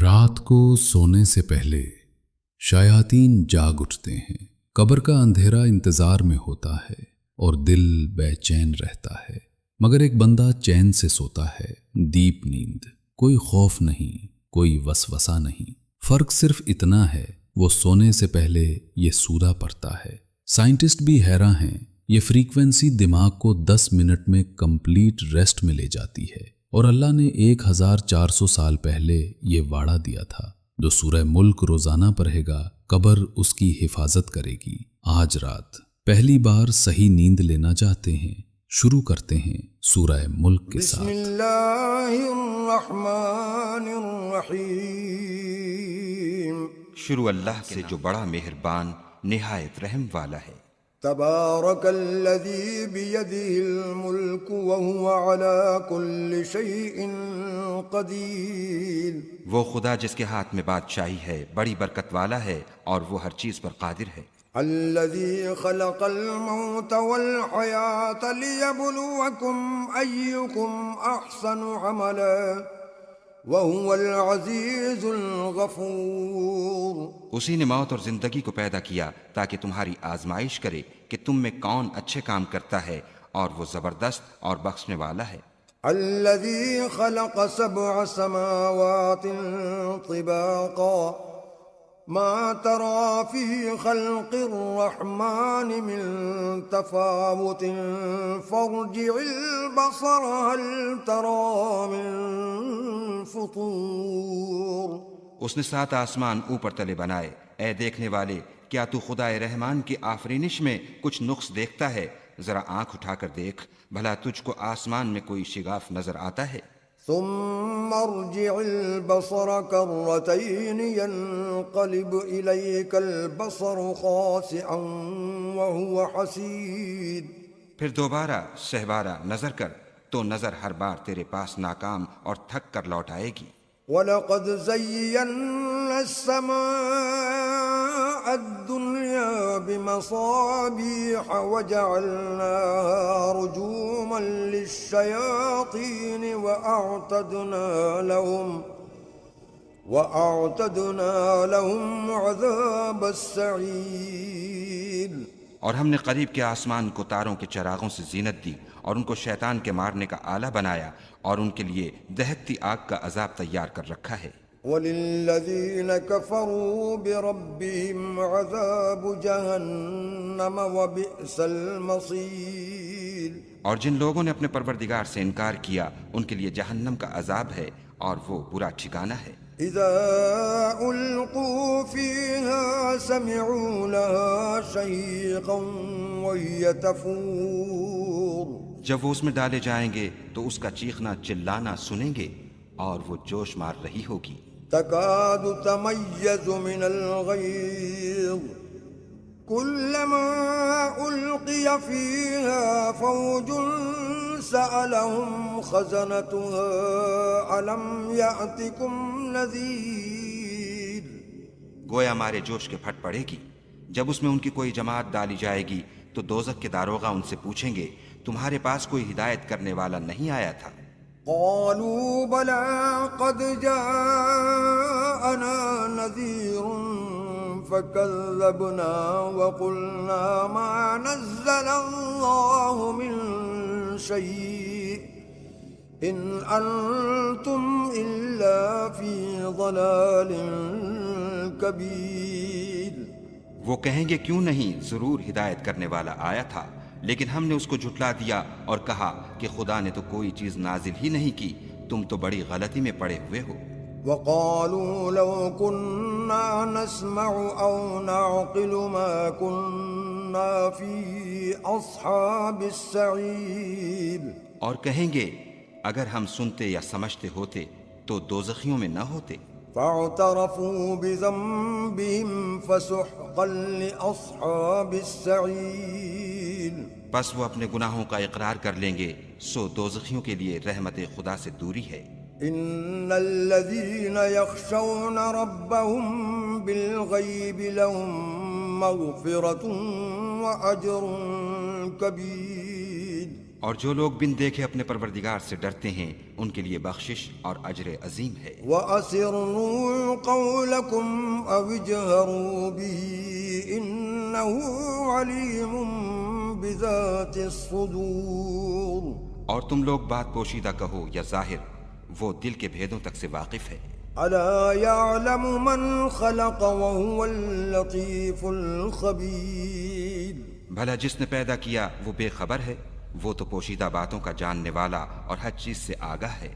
رات کو سونے سے پہلے شیاطین جاگ اٹھتے ہیں۔ قبر کا اندھیرا انتظار میں ہوتا ہے اور دل بے چین رہتا ہے، مگر ایک بندہ چین سے سوتا ہے، دیپ نیند، کوئی خوف نہیں، کوئی وسوسہ نہیں۔ فرق صرف اتنا ہے وہ سونے سے پہلے یہ سودا پڑتا ہے۔ سائنٹسٹ بھی حیران ہیں، یہ فریکوینسی دماغ کو 10 منٹ میں کمپلیٹ ریسٹ میں لے جاتی ہے، اور اللہ نے 1400 سال پہلے یہ وعدہ دیا تھا، جو سورہ ملک روزانہ پڑھے گا قبر اس کی حفاظت کرے گی۔ آج رات پہلی بار صحیح نیند لینا چاہتے ہیں؟ شروع کرتے ہیں سورہ ملک کے ساتھ۔ بسم اللہ الرحمن الرحیم۔ شروع اللہ سے جو بڑا مہربان نہایت رحم والا ہے۔ تبارک الذی بیدہ الملک وہو علی کل شیء قدیر۔ وہ خدا جس کے ہاتھ میں بادشاہی ہے بڑی برکت والا ہے اور وہ ہر چیز پر قادر ہے۔ الذی خلق الموت والحیاة لیبلوکم ایکم احسن عملا وہو العزیز الغفور۔ اسی نے موت اور زندگی کو پیدا کیا تاکہ تمہاری آزمائش کرے کہ تم میں کون اچھے کام کرتا ہے، اور وہ زبردست اور بخشنے والا ہے۔ الذي خلق 7 سماوات طباقا ما ترى في خلق الرحمن من تفاوت فارجع البصر هل ترى من فطور۔ اس نے 7 آسمان اوپر تلے بنائے۔ اے دیکھنے والے، کیا تو خدائے رحمان کی آفرینش میں کچھ نقص دیکھتا ہے؟ ذرا آنکھ اٹھا کر دیکھ، بھلا تجھ کو آسمان میں کوئی شگاف نظر آتا ہے؟ ثم ارجع البصر كرتين ينقلب إليك البصر خاسئا وهو حسير۔ پھر دوبارہ سہبارہ نظر کر تو نظر ہر بار تیرے پاس ناکام اور تھک کر لوٹ آئے گی۔ وَلَقَدْ زَيَّنَّا السَّمَاءَ الدُّنْيَا بِمَصَابِيحَ وَجَعَلْنَاهَا رُجُومًا لِلشَّيَاطِينِ وَأَعْتَدْنَا لَهُمْ عَذَابَ السَّعِيرِ۔ اور ہم نے قریب کے آسمان کو تاروں کے چراغوں سے زینت دی اور ان کو شیطان کے مارنے کا آلہ بنایا، اور ان کے لیے دہکتی آگ کا عذاب تیار کر رکھا ہے۔ وَلِلَّذِينَ كَفَرُوا بِرَبِّهِمْ عَذَابُ جَهَنَّمَ وَبِئْسَ الْمَصِيرُ۔ اور جن لوگوں نے اپنے پروردگار سے انکار کیا ان کے لیے جہنم کا عذاب ہے، اور وہ برا ٹھکانہ ہے۔ اذا القوا فيها سمعوا لها شهيقا وهي تفور۔ جب وہ اس میں ڈالے جائیں گے تو اس کا چیخنا چلانا سنیں گے، اور وہ جوش مار رہی ہوگی۔ تكاد تميز من الغيظ كلما ألقي فيها فوج سألهم خزنتها ألم يأتكم نذير۔ گویا مارے جوش کے پھٹ پڑے گی۔ جب اس میں ان کی کوئی جماعت ڈالی جائے گی تو دوزخ کے داروغہ ان سے پوچھیں گے، تمہارے پاس کوئی ہدایت کرنے والا نہیں آیا تھا؟ قالوا بلى قد جاءنا نذير فكذبنا وقلنا ما نزل الله من شيء إن أنتم إلا في ضلال كبير۔ وہ کہیں گے کیوں نہیں، ضرور ہدایت کرنے والا آیا تھا، لیکن ہم نے اس کو جھٹلا دیا اور کہا کہ خدا نے تو کوئی چیز نازل ہی نہیں کی، تم تو بڑی غلطی میں پڑے ہوئے ہو۔ وقالوا لو كنا نسمع أو نعقل ما كنا في أصحاب السعير۔ اور کہیں گے اگر ہم سنتے یا سمجھتے ہوتے تو دوزخیوں میں نہ ہوتے۔ فاعترفوا بذنبهم فسحقا لأصحاب السعير۔ بس وہ اپنے گناہوں کا اقرار کر لیں گے، سو دوزخیوں کے لیے رحمت خدا سے دوری ہے۔ ان الذين يخشون ربهم بالغيب لهم مغفرة واجر كبير۔ اور جو لوگ بن دیکھے اپنے پروردگار سے ڈرتے ہیں ان کے لیے بخشش اور اجر عظیم ہے۔ وَأَسِرُّوا قَوْلَكُمْ أَوِ اجْهَرُوا بِهِ إِنَّهُ عَلِيمٌ بِذَاتِ الصُّدُورِ۔ اور تم لوگ بات پوشیدہ کہو یا ظاہر، وہ دل کے بھیدوں تک سے واقف ہے۔ أَلَا يَعْلَمُ مَنْ خَلَقَ وَهُوَ اللَّطِيفُ الْخَبِيرُ۔ بھلا جس نے پیدا کیا وہ بے خبر ہے، وہ تو پوشیدہ باتوں کا جاننے والا اور ہر چیز سے آگاہ ہے۔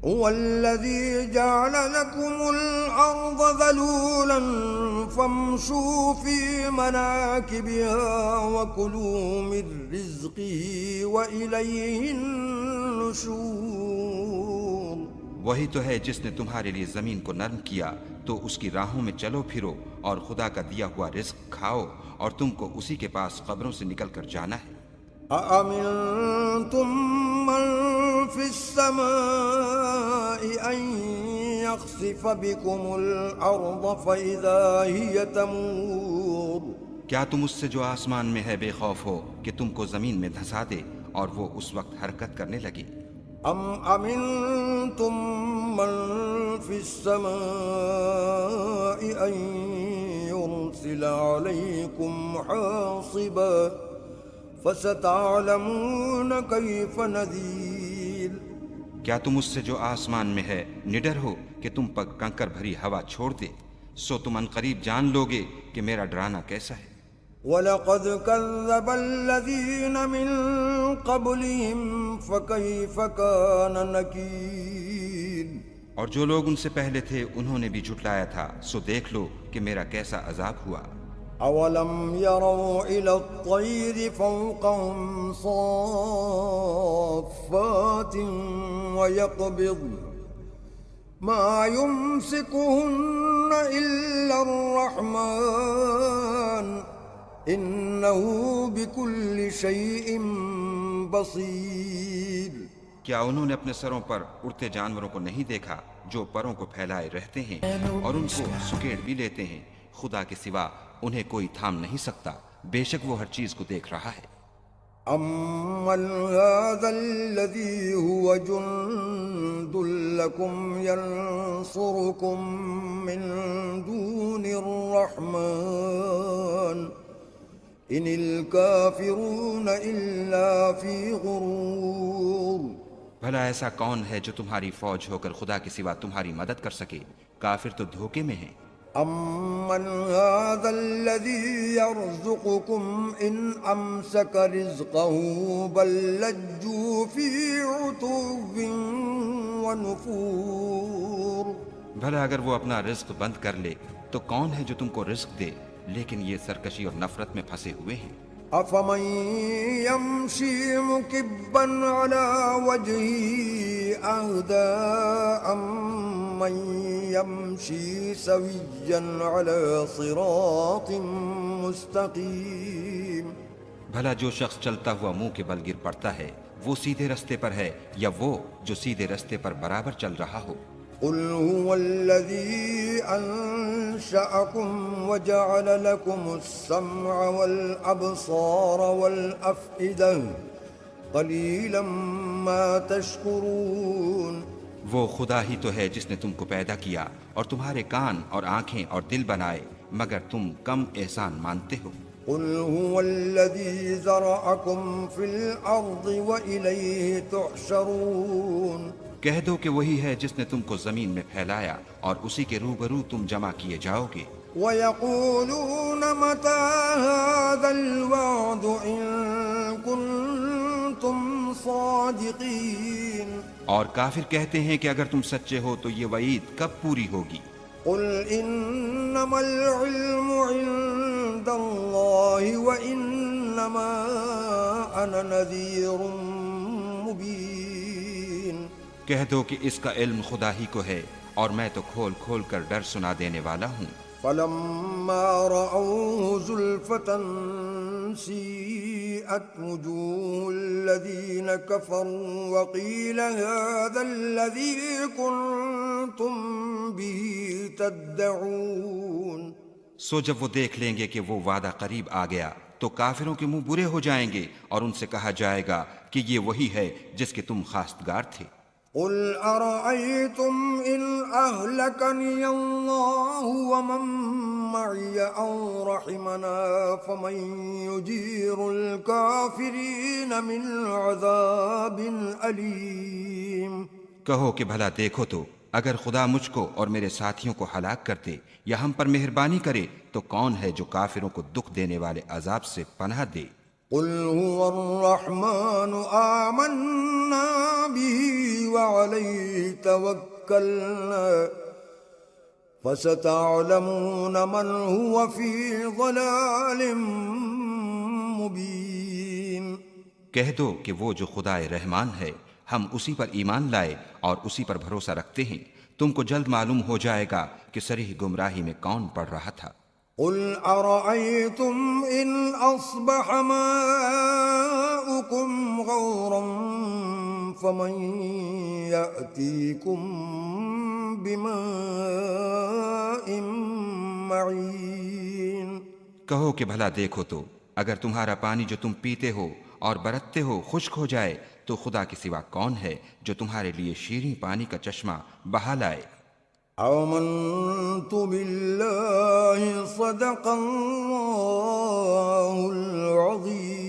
هو الذي جعل لكم الأرض ذلولا فامشوا في مناكبها وكلوا من رزقه وإليه النشور۔ وہی تو ہے جس نے تمہارے لیے زمین کو نرم کیا تو اس کی راہوں میں چلو پھرو اور خدا کا دیا ہوا رزق کھاؤ، اور تم کو اسی کے پاس قبروں سے نکل کر جانا ہے۔ أَأَمِنتُم مَّن فِي السَّمَاءِ أَن يَخْسِفَ بِكُمُ الْأَرْضَ فَإِذَا هِيَ تَمُورُ۔ کیا تم اس سے جو آسمان میں ہے بے خوف ہو کہ تم کو زمین میں دھسا دے اور وہ اس وقت حرکت کرنے لگے؟ أَمْ أَمِنتُم مَّن فِي السَّمَاءِ أَن يُرْسِلَ عَلَيْكُمْ حَاصِبًا فَسَتَعْلَمُونَ كَيْفَ نَذِيرِ۔ کیا تم اس سے جو آسمان میں ہے نڈر ہو کہ تم پر کنکر بھری ہوا چھوڑ دے؟ سو تم عنقریب جان لوگے کہ میرا ڈرانا کیسا ہے۔ وَلَقَدْ كَذَّبَ الَّذِينَ مِن قَبْلِهِمْ فَكَيْفَ كَانَ نَكِيرِ۔ اور جو لوگ ان سے پہلے تھے انہوں نے بھی جھٹلایا تھا، سو دیکھ لو کہ میرا کیسا عذاب ہوا۔ أَوَلَمْ يَرَوْا إِلَى الطَّيْرِ فَوْقَهُمْ صَافَّاتٍ وَيَقْبِضْنَ مَا يُمْسِكُهُنَّ إِلَّا الرَّحْمَنُ إِنَّهُ بِكُلِّ شَيْءٍ بَصِيرٌ۔ کیا انہوں نے اپنے سروں پر اڑتے جانوروں کو نہیں دیکھا جو پروں کو پھیلائے رہتے ہیں اور ان کو سکیڑ بھی لیتے ہیں؟ خدا کے سوا انہیں کوئی تھام نہیں سکتا، بے شک وہ ہر چیز کو دیکھ رہا ہے۔ أَمَّنْ هَذَا الَّذِي هُوَ جُنْدٌ لَكُمْ يَنْصُرُكُمْ مِنْ دُونِ الرَّحْمَنِ إِنِ الْكَافِرُونَ إِلَّا فِي غُرُورٍ۔ بھلا ایسا کون ہے جو تمہاری فوج ہو کر خدا کے سوا تمہاری مدد کر سکے؟ کافر تو دھوکے میں ہیں۔ أَمَّنْ هَذَا الَّذِي يَرْزُقُكُمْ إِنْ أَمْسَكَ رِزْقَهُ بَل لَّجُّوا فِي عُتُوٍّ وَنُفُورٍ۔ بھلا اگر وہ اپنا رزق بند کر لے تو کون ہے جو تم کو رزق دے؟ لیکن یہ سرکشی اور نفرت میں پھنسے ہوئے ہیں۔ أَفَمَن يَمْشِي مُكِبًّا عَلَى وَجْهِهِ أَهْدَىٰ أَمَّن يَمْشِي سَوِيًّا عَلَى صِرَاطٍ مُّسْتَقِيمٍ۔ بھلا جو شخص چلتا ہوا منہ کے بل گر پڑتا ہے وہ سیدھے رستے پر ہے یا وہ جو سیدھے رستے پر برابر چل رہا ہو؟ قُلْ هُوَ الَّذِي أَنشَأَكُمْ وَجَعَلَ لَكُمُ السَّمْعَ وَالْأَبْصَارَ وَالْأَفْئِدَةَ قَلِيلًا مَا تَشْكُرُونَ۔ وہ خدا ہی تو ہے جس نے تم کو پیدا کیا اور تمہارے کان اور آنکھیں اور دل بنائے، مگر تم کم احسان مانتے ہو۔ قُلْ هُوَ الَّذِي ذَرَأَكُمْ فِي الْأَرْضِ وَإِلَيْهِ تُحْشَرُونَ۔ کہہ دو کہ وہی ہے جس نے تم کو زمین میں پھیلایا اور اسی کے روبرو تم جمع کیے جاؤ گے۔ وَيَقُولُونَ مَتَىٰ هَٰذَا الْوَعْدُ إِن كُنتُمْ صَادِقِينَ۔ اور کافر کہتے ہیں کہ اگر تم سچے ہو تو یہ وعید کب پوری ہوگی؟ قُلْ إِنَّمَا الْعِلْمُ عِندَ اللَّهِ وَإِنَّمَا أَنَا نَذِيرٌ مُّبِينٌ۔ کہہ دو کہ اس کا علم خدا ہی کو ہے اور میں تو کھول کھول کر ڈر سنا دینے والا ہوں۔ فَلَمَّا رَأَوْهُ زُلْفَةً سِيئَتْ وُجُوهُ الَّذِينَ كَفَرُوا وَقِيلَ هَٰذَا الَّذِي كُنتُم بِهِ تَدَّعُونَ۔ سو جب وہ دیکھ لیں گے کہ وہ وعدہ قریب آ گیا تو تو کافروں کے منہ برے ہو جائیں گے اور ان سے کہا جائے گا کہ یہ وہی ہے جس کے تم خواستگار تھے۔ قل أرأيتم إن أهلكني الله ومن معي أو رحمنا فمن يجير الكافرين من عذاب أليم۔ کہو کہ بھلا دیکھو تو اگر خدا مجھ کو اور میرے ساتھیوں کو ہلاک کر دے یا ہم پر مہربانی کرے تو کون ہے جو کافروں کو دکھ دینے والے عذاب سے پناہ دے۔ قل هو الرحمن آمنا به وعليه توكلنا فستعلمون من هو في ضلال مبين۔ کہہ دو کہ وہ جو خدائے رحمان ہے ہم اسی پر ایمان لائے اور اسی پر بھروسہ رکھتے ہیں، تم کو جلد معلوم ہو جائے گا کہ صریح گمراہی میں کون پڑ رہا تھا۔ قل أرأيتم إن أصبح ماؤكم غورا فمن يأتيكم بماء معين۔ کہو کہ بھلا دیکھو تو اگر تمہارا پانی جو تم پیتے ہو اور برتتے ہو خشک ہو جائے تو خدا کے سوا کون ہے جو تمہارے لیے شیریں پانی کا چشمہ بہا لائے۔ آمنت بالله صدق الله العظيم۔